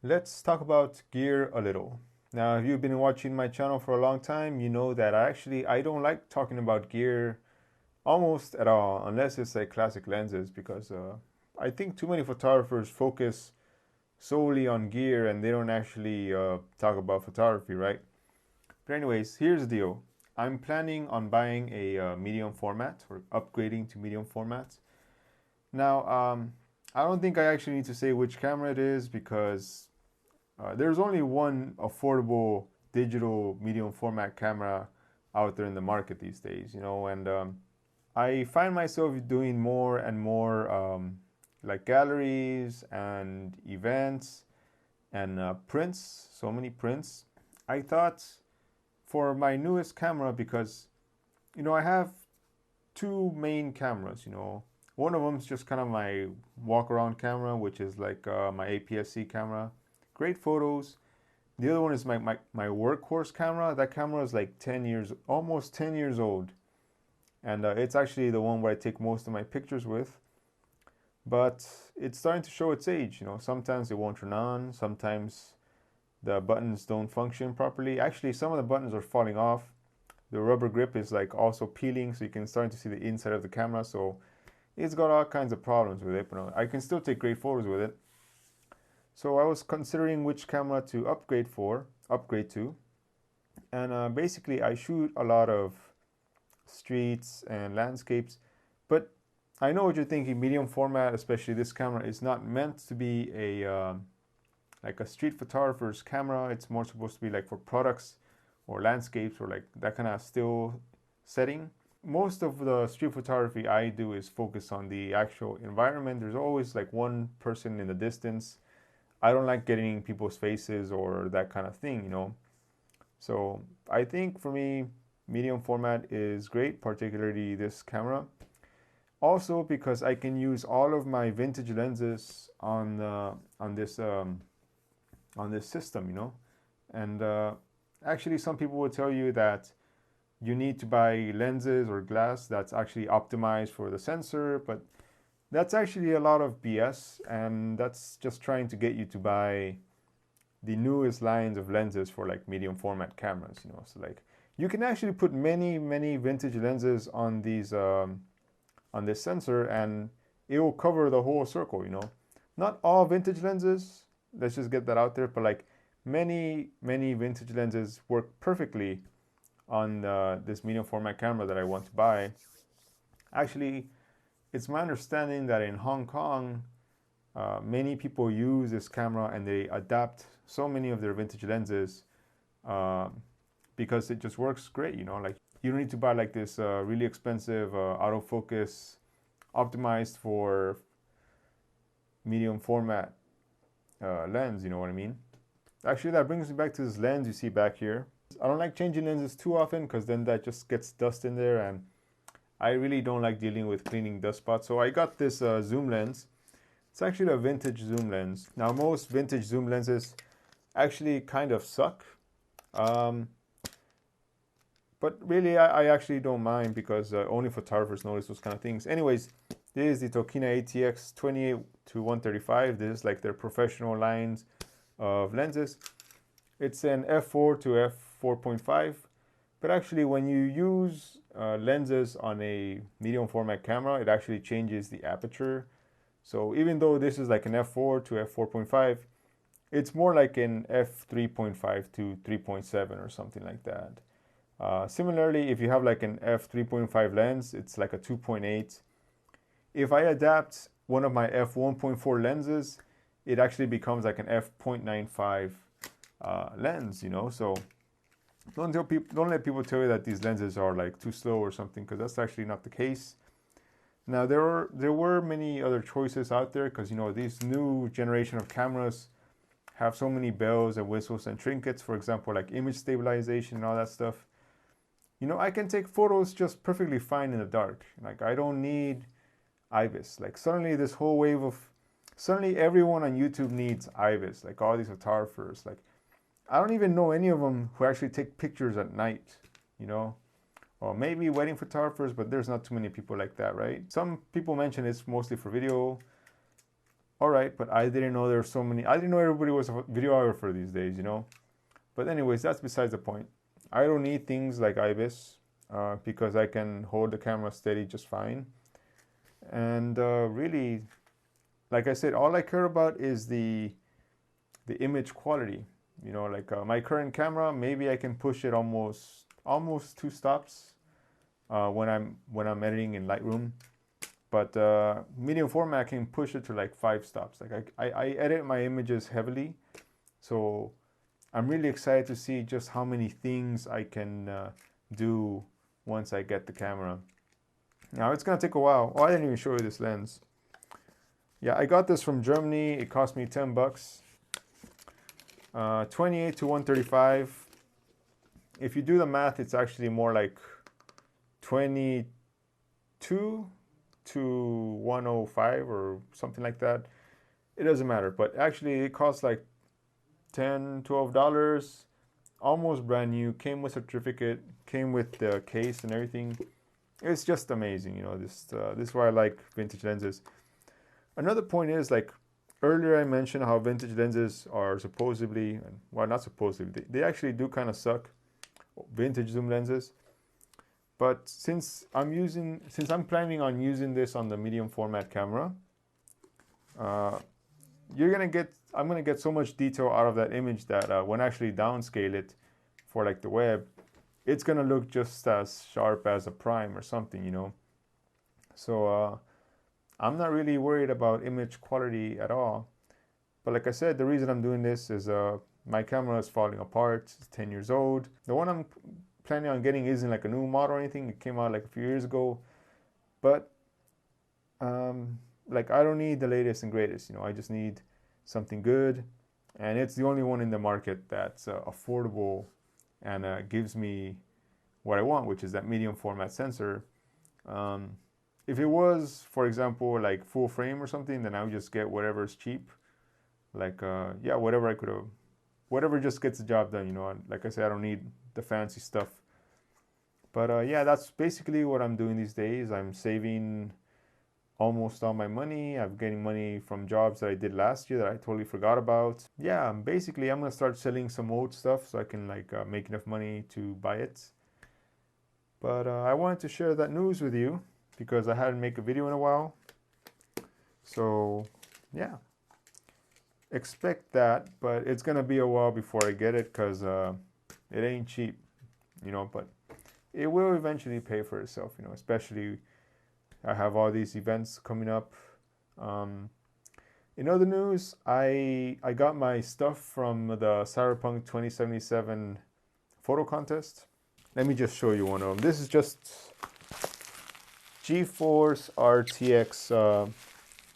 Let's talk about gear a little. Now, if you've been watching my channel for a long time, you know that I don't like talking about gear almost at all, unless it's like classic lenses, because I think too many photographers focus solely on gear and they don't actually talk about photography, right? But anyways, here's the deal. I'm planning on buying a medium format or upgrading to medium format. Now, I don't think I actually need to say which camera it is because there's only one affordable digital medium format camera out there in the market these days, and I find myself doing more and more like galleries and events and prints, so many prints. I thought for my newest camera, because I have two main cameras. One of them is just kind of my walk around camera, which is like my APS-C camera. Great photos. The other one is my workhorse camera. That camera is like 10 years, almost 10 years old. And it's actually the one where I take most of my pictures with. But it's starting to show its age. Sometimes it won't turn on. Sometimes the buttons don't function properly. Actually, some of the buttons are falling off. The rubber grip is like also peeling, so you can start to see the inside of the camera. So it's got all kinds of problems with it, but I can still take great photos with it. So I was considering which camera to upgrade to, and basically I shoot a lot of streets and landscapes, but I know what you're thinking. Medium format, especially this camera, is not meant to be a like a street photographer's camera. It's more supposed to be like for products or landscapes or like that kind of still setting. Most of the street photography I do is focused on the actual environment. There's always like one person in the distance. I don't like getting people's faces or that kind of thing. So I think for me, medium format is great, particularly this camera. Also because I can use all of my vintage lenses on this system. And actually, some people will tell you that you need to buy lenses or glass that's actually optimized for the sensor, but that's actually a lot of BS, and that's just trying to get you to buy the newest lines of lenses for like medium format cameras. So like you can actually put many vintage lenses on these on this sensor, and it will cover the whole circle. Not all vintage lenses, let's just get that out there, but like many vintage lenses work perfectly on this medium format camera that I want to buy. Actually, it's my understanding that in Hong Kong, many people use this camera and they adapt so many of their vintage lenses uh, because it just works great. Like you don't need to buy like this really expensive autofocus optimized for medium format lens. You know what I mean? Actually, that brings me back to this lens you see back here. I don't like changing lenses too often because then that just gets dust in there, and I really don't like dealing with cleaning dust spots. So I got this zoom lens. It's actually a vintage zoom lens. Now, most vintage zoom lenses actually kind of suck. Um, but really, I actually don't mind because only photographers notice those kind of things. Anyways, this is the Tokina ATX 28 to 135. This is like their professional lines of lenses. It's an f4 to f4.5. But actually, when you use lenses on a medium format camera, it actually changes the aperture. So even though this is like an f4 to f4.5, it's more like an f3.5 to 3.7 or something like that. Similarly, if you have like an f3.5 lens, it's like a 2.8. If I adapt one of my f1.4 lenses, it actually becomes like an f.95 lens. So don't let people tell you that these lenses are like too slow or something, because that's actually not the case. Now there were many other choices out there because these new generation of cameras have so many bells and whistles and trinkets. For example, like image stabilization and all that stuff. I can take photos just perfectly fine in the dark. Like I don't need IBIS. Like suddenly everyone on YouTube needs IBIS. Like all these photographers. Like I don't even know any of them who actually take pictures at night, you know? Or maybe wedding photographers, but there's not too many people like that, right? Some people mention it's mostly for video. all right, but I didn't know there were so many. I didn't know everybody was a videographer these days, you know. But anyways, that's besides the point. I don't need things like IBIS because I can hold the camera steady just fine. And really, like I said, all I care about is the image quality. You know, like my current camera, maybe I can push it almost 2 stops when I'm editing in Lightroom. But medium format can push it to like 5 stops. Like I edit my images heavily, so I'm really excited to see just how many things I can do once I get the camera. Now it's gonna take a while. Oh, I didn't even show you this lens. Yeah, I got this from Germany. It cost me 10 bucks. 28 to 135. If you do the math, it's actually more like 22 to 105 or something like that. It doesn't matter, but actually it costs like $10-12, almost brand new, came with certificate, came with the case and everything. It's just amazing, you know. This is why I like vintage lenses. Another point is, like earlier I mentioned how vintage lenses are supposedly, well, not supposedly, they actually do kind of suck, vintage zoom lenses. But since I'm planning on using this on the medium format camera, I'm gonna get so much detail out of that image that when I actually downscale it for like the web, it's gonna look just as sharp as a prime or something, you know. So I'm not really worried about image quality at all. But like I said, the reason I'm doing this is my camera is falling apart. It's 10 years old. The one I'm planning on getting isn't like a new model or anything. It came out like a few years ago. But like I don't need the latest and greatest, you know. I just need something good, and it's the only one in the market that's affordable and gives me what I want, which is that medium format sensor. If it was, for example, like full frame or something, then I would just get whatever's cheap. Like yeah, whatever just gets the job done, you know. Like I said, I don't need the fancy stuff. But yeah, that's basically what I'm doing these days. I'm saving almost all my money. I'm getting money from jobs that I did last year that I totally forgot about. Yeah, basically I'm gonna start selling some old stuff so I can like make enough money to buy it. But I wanted to share that news with you because I hadn't made a video in a while. So yeah, expect that, but it's gonna be a while before I get it because it ain't cheap, you know, but it will eventually pay for itself, you know, especially I have all these events coming up. In other news, I got my stuff from the Cyberpunk 2077 photo contest. Let me just show you one of them. This is just GeForce RTX,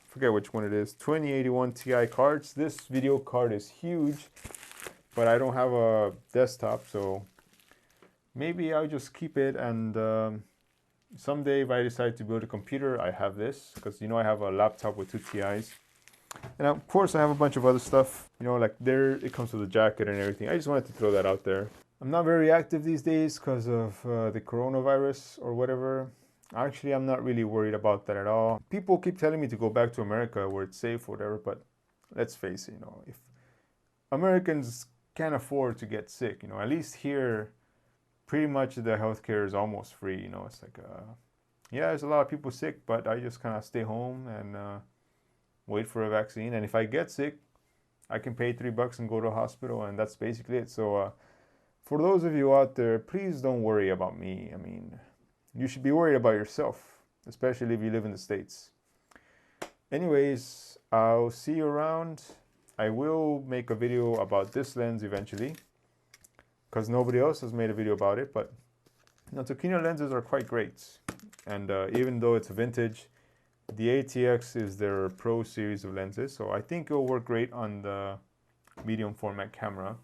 forget which one it is, 2081 Ti cards. This video card is huge, but I don't have a desktop, so maybe I'll just keep it, and someday if I decide to build a computer, I have this, because you know I have a laptop with 2 Ti's. And of course I have a bunch of other stuff, you know, like there it comes with a jacket and everything. I just wanted to throw that out there. I'm not very active these days because of the coronavirus or whatever. Actually, I'm not really worried about that at all. People keep telling me to go back to America where it's safe or whatever, but let's face it, you know, if Americans can't afford to get sick, you know, at least here, pretty much the healthcare is almost free, you know. It's like, yeah, there's a lot of people sick, but I just kind of stay home and wait for a vaccine. And if I get sick, I can pay $3 and go to a hospital, and that's basically it. So for those of you out there, please don't worry about me. I mean, you should be worried about yourself, especially if you live in the States. Anyways, I'll see you around. I will make a video about this lens eventually, because nobody else has made a video about it. But you know, Tokino lenses are quite great, and even though it's a vintage, the ATX is their Pro series of lenses, so I think it'll work great on the medium format camera.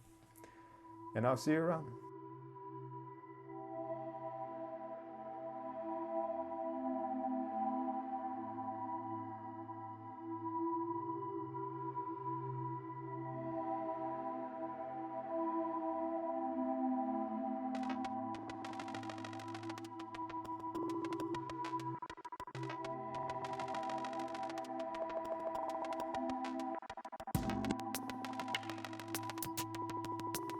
And I'll see you around.